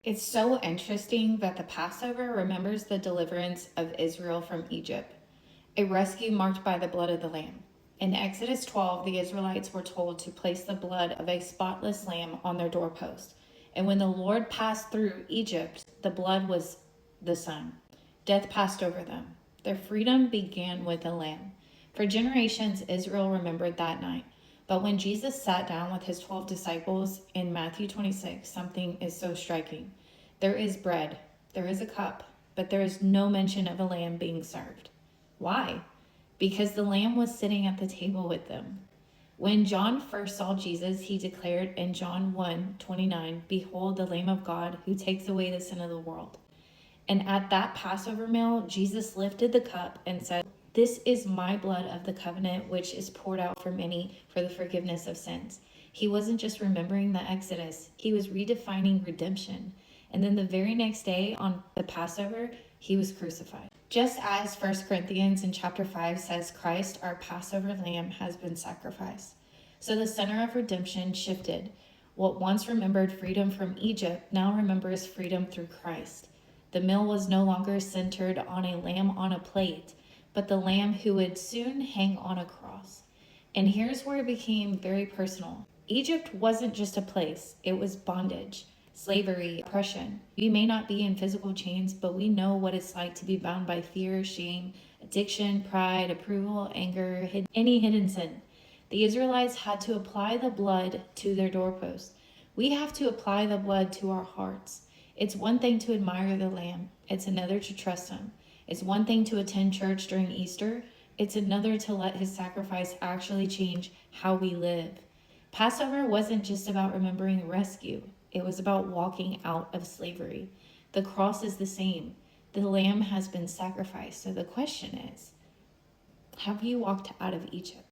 It's so interesting that the Passover remembers the deliverance of Israel from Egypt, a rescue marked by the blood of the Lamb. In Exodus 12, the Israelites were told to place the blood of a spotless lamb on their doorpost. And when the Lord passed through Egypt, the blood was the sun. Death passed over them. Their freedom began with a lamb. For generations, Israel remembered that night. But when Jesus sat down with his 12 disciples in Matthew 26, something is so striking. There is bread, there is a cup, but there is no mention of a lamb being served. Why? Because the lamb was sitting at the table with them. When John first saw Jesus, he declared in John 1:29, "Behold the Lamb of God who takes away the sin of the world." And at that Passover meal, Jesus lifted the cup and said, "This is my blood of the covenant, which is poured out for many for the forgiveness of sins." He wasn't just remembering the Exodus, he was redefining redemption. And then the very next day on the Passover, he was crucified. Just as 1 Corinthians in chapter 5 says, Christ, our Passover lamb, has been sacrificed. So the center of redemption shifted. What once remembered freedom from Egypt now remembers freedom through Christ. The meal was no longer centered on a lamb on a plate, but the lamb who would soon hang on a cross. And here's where it became very personal. Egypt wasn't just a place, it was bondage, slavery, oppression. We may not be in physical chains, but we know what it's like to be bound by fear, shame, addiction, pride, approval, anger, any hidden sin. The Israelites had to apply the blood to their doorposts. We have to apply the blood to our hearts. It's one thing to admire the Lamb, it's another to trust him. It's one thing to attend church during Easter, it's another to let his sacrifice actually change how we live. Passover wasn't just about remembering rescue, it was about walking out of slavery. The cross is the same. The Lamb has been sacrificed. So the question is, have you walked out of Egypt?